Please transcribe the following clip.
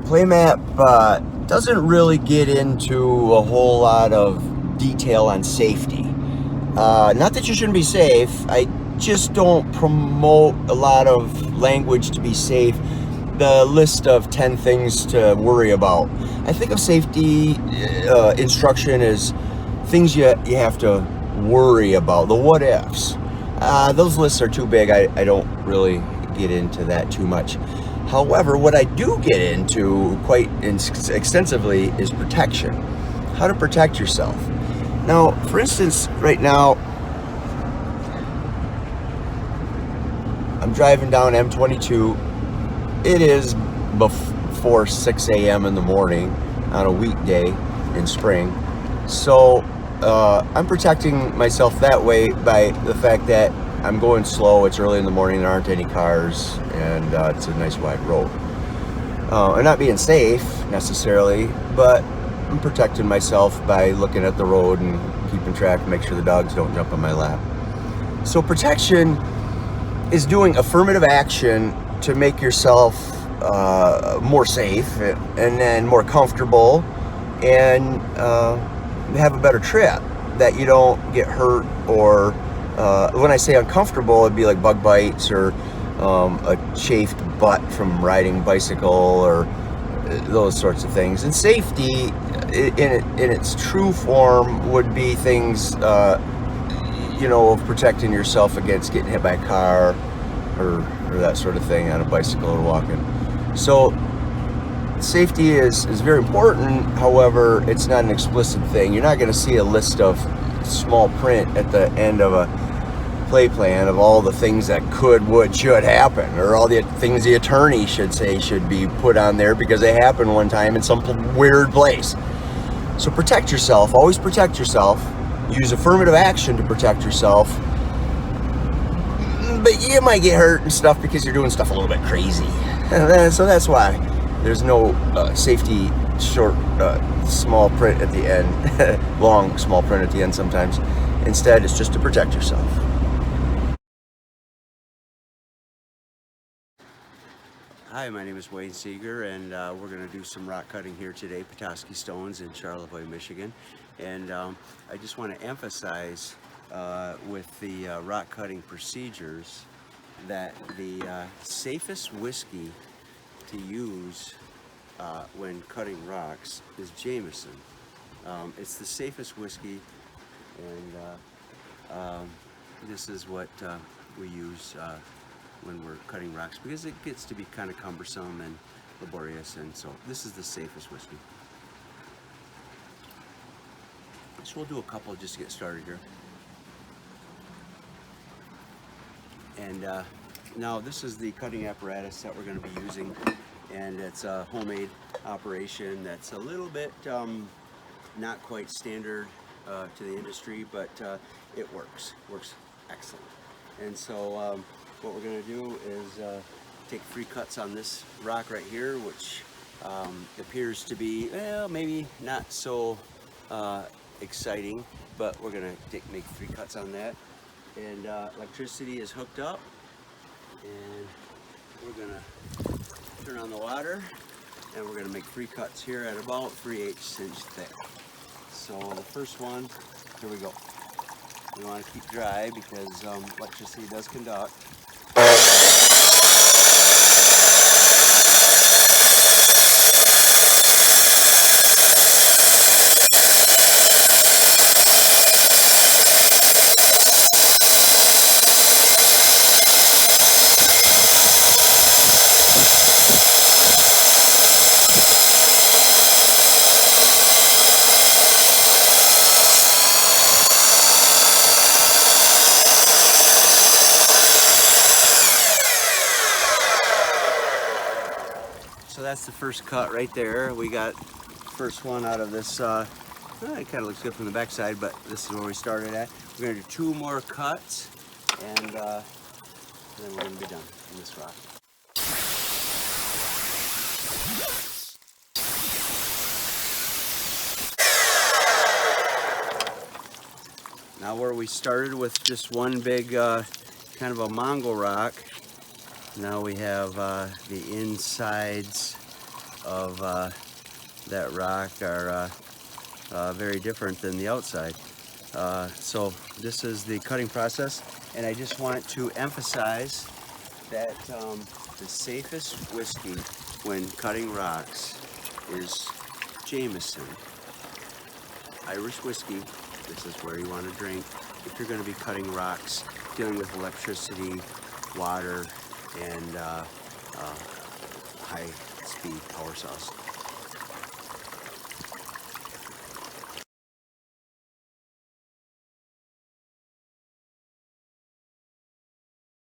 PlayMap doesn't really get into a whole lot of detail on safety. Not that you shouldn't be safe, I just don't promote a lot of language to be safe. The list of 10 things to worry about. I think of safety instruction as things you have to worry about, the what ifs. Those lists are too big. I don't really get into that too much. However, what I do get into quite extensively is protection. How to protect yourself. Now, for instance, right now, I'm driving down M22. It is before 6 a.m. in the morning on a weekday in spring. So I'm protecting myself that way by the fact that I'm going slow. It's early in the morning. There aren't any cars, and it's a nice wide road. I'm not being safe necessarily, but I'm protecting myself by looking at the road and keeping track, make sure the dogs don't jump on my lap. So protection is doing affirmative action to make yourself more safe and then more comfortable and have a better trip, that you don't get hurt or when I say uncomfortable, it'd be like bug bites or a chafed butt from riding bicycle or those sorts of things. And safety in its true form would be things of protecting yourself against getting hit by a car or that sort of thing on a bicycle or walking. So safety is very important. However, it's not an explicit thing. You're not going to see a list of small print at the end of a play plan of all the things that could, would, should happen, or all the things the attorney should say should be put on there because they happened one time in some weird place. So protect yourself. Always protect yourself. Use affirmative action to protect yourself. But you might get hurt and stuff because you're doing stuff a little bit crazy. So that's why there's no safety short small print at the end, long small print at the end sometimes. Instead, it's just to protect yourself. Hi, my name is Wayne Seeger, and we're going to do some rock cutting here today, Petoskey Stones in Charlevoix, Michigan. And I just want to emphasize with the rock cutting procedures that the safest whiskey to use when cutting rocks is Jameson. It's the safest whiskey, and this is what we use when we're cutting rocks, because it gets to be kind of cumbersome and laborious, and so this is the safest whiskey. So we'll do a couple just to get started here. And now this is the cutting apparatus that we're going to be using, and it's a homemade operation that's a little bit not quite standard to the industry, but it works excellent. And so what we're going to do is take 3 cuts on this rock right here, which appears to be, well, maybe not so exciting, but we're going to make 3 cuts on that. And electricity is hooked up, and we're going to turn on the water, and we're going to make 3 cuts here at about 3/8 inch thick. So the first one, here we go. We want to keep dry because electricity does conduct. So that's the first cut right there. We got first one out of this, it kind of looks good from the back side, but this is where we started at. We're going to do 2 more cuts, and then we're going to be done in this rock. Now where we started with just one big kind of a Mongol rock, now we have the insides of that rock are very different than the outside. So this is the cutting process, and I just want to emphasize that the safest whiskey when cutting rocks is Jameson. Irish whiskey, this is where you want to drink if you're going to be cutting rocks, dealing with electricity, water, and high-speed power saws.